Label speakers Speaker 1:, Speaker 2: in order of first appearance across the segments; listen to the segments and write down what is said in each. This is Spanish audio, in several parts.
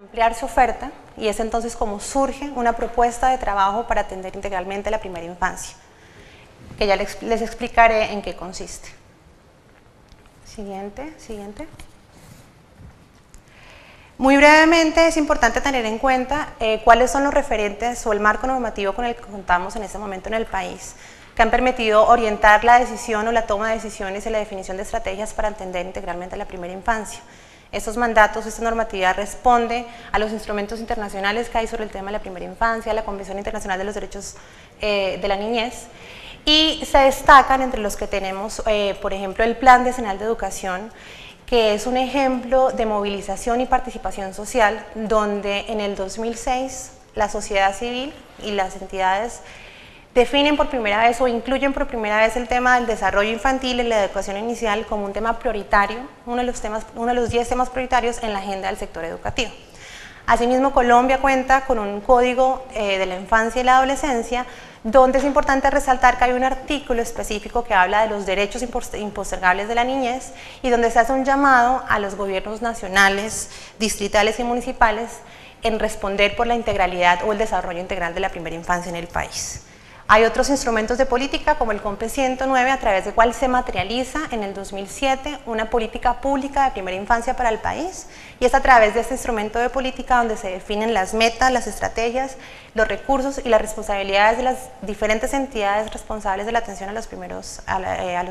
Speaker 1: Ampliar su oferta, y es entonces como surge una propuesta de trabajo para atender integralmente la primera infancia, que ya les explicaré en qué consiste. Siguiente. Muy brevemente es importante tener en cuenta cuáles son los referentes o el marco normativo con el que contamos en este momento en el país, que han permitido orientar la decisión o la toma de decisiones y la definición de estrategias para atender integralmente la primera infancia. Estos mandatos, esta normatividad responde a los instrumentos internacionales que hay sobre el tema de la primera infancia, la Convención Internacional de los Derechos de la Niñez, y se destacan entre los que tenemos, por ejemplo, el Plan Decenal de Educación, que es un ejemplo de movilización y participación social, donde en el 2006 la sociedad civil y las entidades definen por primera vez o incluyen por primera vez el tema del desarrollo infantil y la educación inicial como un tema prioritario, uno de los 10 temas prioritarios en la agenda del sector educativo. Asimismo, Colombia cuenta con un código de la infancia y la adolescencia, donde es importante resaltar que hay un artículo específico que habla de los derechos impostergables de la niñez y donde se hace un llamado a los gobiernos nacionales, distritales y municipales en responder por la integralidad o el desarrollo integral de la primera infancia en el país. Hay otros instrumentos de política como el COMPE 109, a través del cual se materializa en el 2007 una política pública de primera infancia para el país, y es a través de este instrumento de política donde se definen las metas, las estrategias, los recursos y las responsabilidades de las diferentes entidades responsables de la atención a los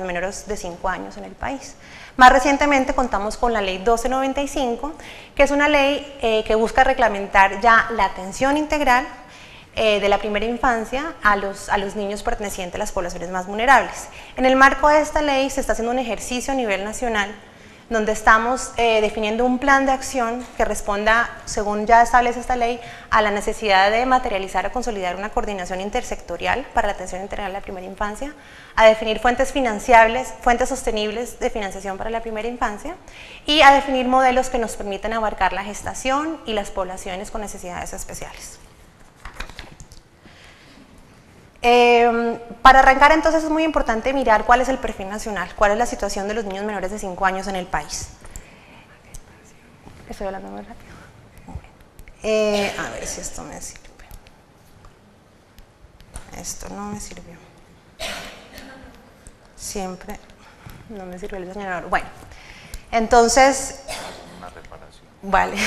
Speaker 1: menores de 5 años en el país. Más recientemente contamos con la Ley 1295, que es una ley que busca reglamentar ya la atención integral de la primera infancia a los niños pertenecientes a las poblaciones más vulnerables. En el marco de esta ley se está haciendo un ejercicio a nivel nacional donde estamos definiendo un plan de acción que responda, según ya establece esta ley, a la necesidad de materializar o consolidar una coordinación intersectorial para la atención integral de la primera infancia, a definir fuentes financiables, fuentes sostenibles de financiación para la primera infancia y a definir modelos que nos permitan abarcar la gestación y las poblaciones con necesidades especiales. Para arrancar, entonces, es muy importante mirar cuál es el perfil nacional, cuál es la situación de los niños menores de 5 años en el país. Estoy hablando muy rápido. A ver si esto me sirve. Esto no me sirvió. Siempre no me sirvió el diseñador. Bueno, entonces, vale.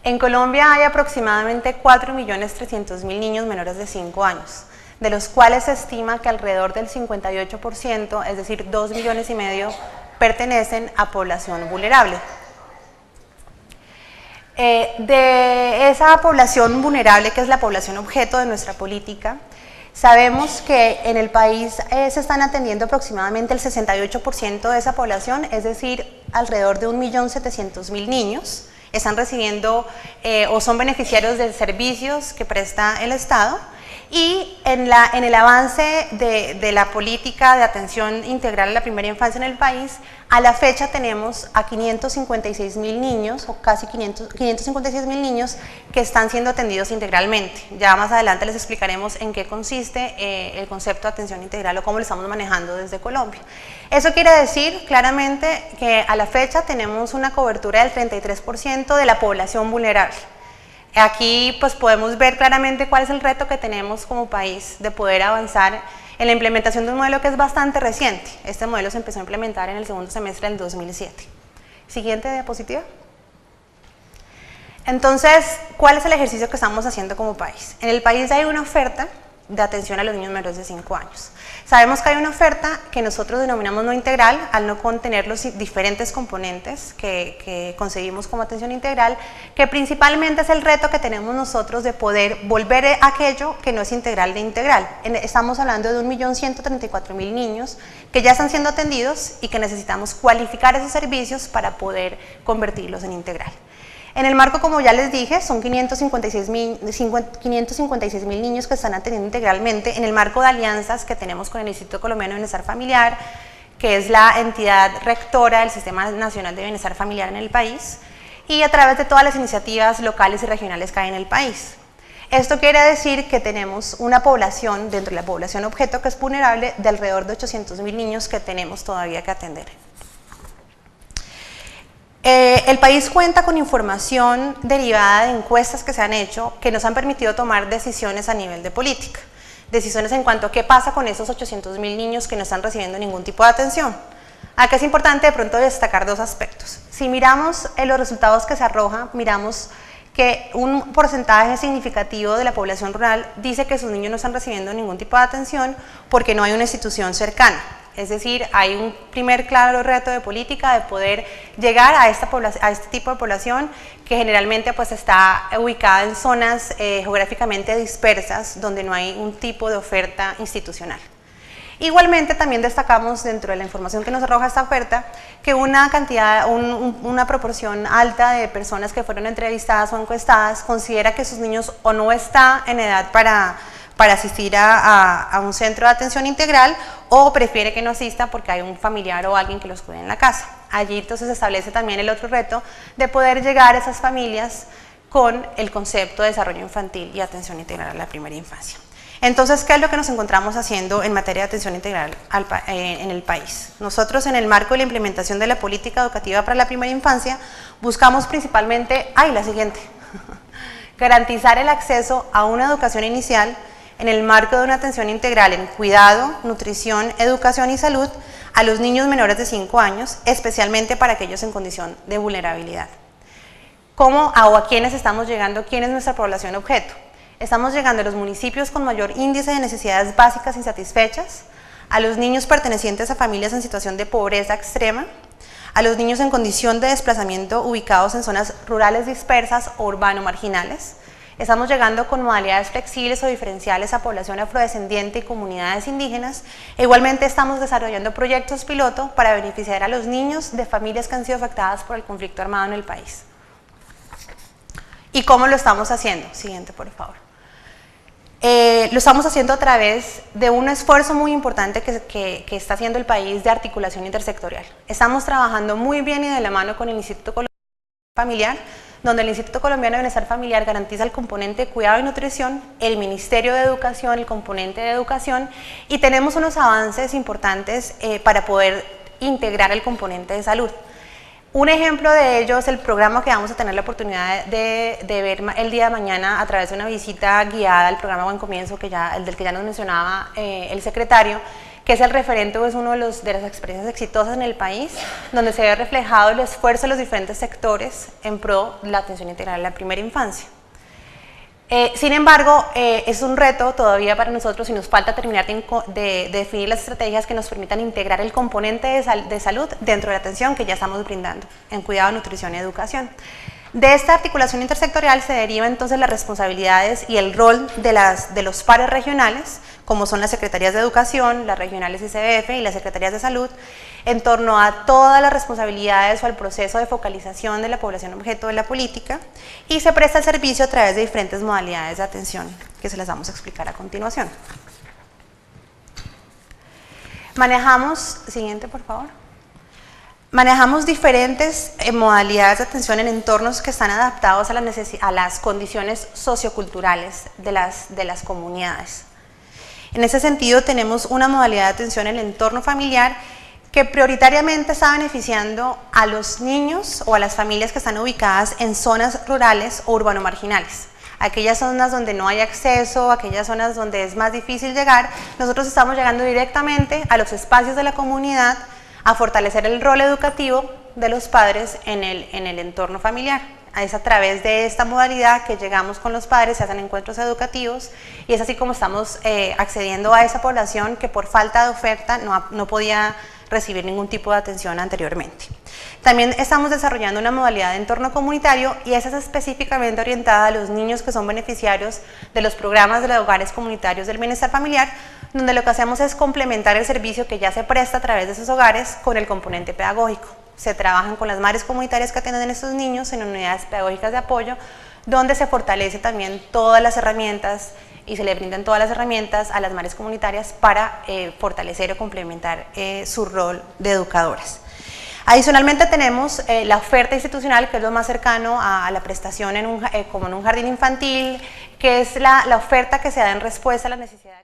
Speaker 1: En Colombia hay aproximadamente 4.300.000 niños menores de 5 años, de los cuales se estima que alrededor del 58%, es decir, 2,5 millones, pertenecen a población vulnerable. De esa población vulnerable, que es la población objeto de nuestra política, sabemos que en el país se están atendiendo aproximadamente el 68% de esa población, es decir, alrededor de 1.700.000 niños, están recibiendo o son beneficiarios de servicios que presta el Estado, y en el avance de la política de atención integral a la primera infancia en el país, a la fecha tenemos a 556.000 niños, o casi 556.000 niños que están siendo atendidos integralmente. Ya más adelante les explicaremos en qué consiste el concepto de atención integral o cómo lo estamos manejando desde Colombia. Eso quiere decir claramente que a la fecha tenemos una cobertura del 33% de la población vulnerable. Aquí pues podemos ver claramente cuál es el reto que tenemos como país de poder avanzar en la implementación de un modelo que es bastante reciente. Este modelo se empezó a implementar en el segundo semestre del 2007. Siguiente diapositiva. Entonces, ¿cuál es el ejercicio que estamos haciendo como país? En el país hay una oferta de atención a los niños menores de 5 años. Sabemos que hay una oferta que nosotros denominamos no integral, al no contener los diferentes componentes que concebimos como atención integral, que principalmente es el reto que tenemos nosotros de poder volver aquello que no es integral de integral. Estamos hablando de 1.134.000 niños que ya están siendo atendidos y que necesitamos cualificar esos servicios para poder convertirlos en integral. En el marco, como ya les dije, son 556.000 niños que están atendiendo integralmente en el marco de alianzas que tenemos con el Instituto Colombiano de Bienestar Familiar, que es la entidad rectora del Sistema Nacional de Bienestar Familiar en el país, y a través de todas las iniciativas locales y regionales que hay en el país. Esto quiere decir que tenemos una población, dentro de la población objeto que es vulnerable, de alrededor de 800.000 niños que tenemos todavía que atender. El país cuenta con información derivada de encuestas que se han hecho que nos han permitido tomar decisiones a nivel de política. Decisiones en cuanto a qué pasa con esos 800.000 niños que no están recibiendo ningún tipo de atención. Acá es importante de pronto destacar dos aspectos. Si miramos los resultados que se arrojan, miramos que un porcentaje significativo de la población rural dice que sus niños no están recibiendo ningún tipo de atención porque no hay una institución cercana. Es decir, hay un primer claro reto de política de poder llegar a este tipo de población que generalmente pues está ubicada en zonas geográficamente dispersas donde no hay un tipo de oferta institucional. Igualmente también destacamos dentro de la información que nos arroja esta oferta que una proporción alta de personas que fueron entrevistadas o encuestadas considera que sus niños o no están en edad para asistir a un centro de atención integral o prefiere que no asista porque hay un familiar o alguien que los cuide en la casa. Allí entonces se establece también el otro reto de poder llegar a esas familias con el concepto de desarrollo infantil y atención integral a la primera infancia. Entonces, ¿qué es lo que nos encontramos haciendo en materia de atención integral en el país? Nosotros, en el marco de la implementación de la política educativa para la primera infancia, buscamos principalmente, garantizar el acceso a una educación inicial en el marco de una atención integral en cuidado, nutrición, educación y salud a los niños menores de 5 años, especialmente para aquellos en condición de vulnerabilidad. ¿Cómo o a quiénes estamos llegando? ¿Quién es nuestra población objeto? Estamos llegando a los municipios con mayor índice de necesidades básicas insatisfechas, a los niños pertenecientes a familias en situación de pobreza extrema, a los niños en condición de desplazamiento ubicados en zonas rurales dispersas o urbano-marginales. Estamos llegando con modalidades flexibles o diferenciales a población afrodescendiente y comunidades indígenas. E igualmente estamos desarrollando proyectos piloto para beneficiar a los niños de familias que han sido afectadas por el conflicto armado en el país. ¿Y cómo lo estamos haciendo? Siguiente, por favor. Lo estamos haciendo a través de un esfuerzo muy importante que está haciendo el país de articulación intersectorial. Estamos trabajando muy bien y de la mano con el Instituto Colombiano Familiar, donde el Instituto Colombiano de Bienestar Familiar garantiza el componente de cuidado y nutrición, el Ministerio de Educación, el componente de educación, y tenemos unos avances importantes para poder integrar el componente de salud. Un ejemplo de ello es el programa que vamos a tener la oportunidad de ver el día de mañana a través de una visita guiada al programa Buen Comienzo, del que ya nos mencionaba el secretario, que es el referente o es uno de las experiencias exitosas en el país, donde se ve reflejado el esfuerzo de los diferentes sectores en pro de la atención integral a la primera infancia. Sin embargo, es un reto todavía para nosotros y nos falta terminar de definir las estrategias que nos permitan integrar el componente de salud dentro de la atención que ya estamos brindando en cuidado, nutrición y educación. De esta articulación intersectorial se deriva entonces las responsabilidades y el rol de los pares regionales, como son las Secretarías de Educación, las regionales ICBF y las Secretarías de Salud, en torno a todas las responsabilidades o al proceso de focalización de la población objeto de la política, y se presta el servicio a través de diferentes modalidades de atención que se las vamos a explicar a continuación. Siguiente por favor. Manejamos diferentes modalidades de atención en entornos que están adaptados a las condiciones socioculturales de las comunidades. En ese sentido, tenemos una modalidad de atención en el entorno familiar que prioritariamente está beneficiando a los niños o a las familias que están ubicadas en zonas rurales o urbano-marginales. Aquellas zonas donde no hay acceso, aquellas zonas donde es más difícil llegar, nosotros estamos llegando directamente a los espacios de la comunidad a fortalecer el rol educativo de los padres en el entorno familiar. Es a través de esta modalidad que llegamos con los padres, se hacen encuentros educativos y es así como estamos accediendo a esa población que por falta de oferta no podía recibir ningún tipo de atención anteriormente. También estamos desarrollando una modalidad de entorno comunitario y esa es específicamente orientada a los niños que son beneficiarios de los programas de los hogares comunitarios del bienestar familiar, donde lo que hacemos es complementar el servicio que ya se presta a través de esos hogares con el componente pedagógico. Se trabajan con las madres comunitarias que atienden a estos niños en unidades pedagógicas de apoyo, donde se fortalece también todas las herramientas y se le brindan todas las herramientas a las madres comunitarias para fortalecer o complementar su rol de educadoras. Adicionalmente tenemos la oferta institucional, que es lo más cercano a la prestación como en un jardín infantil, que es la oferta que se da en respuesta a la necesidad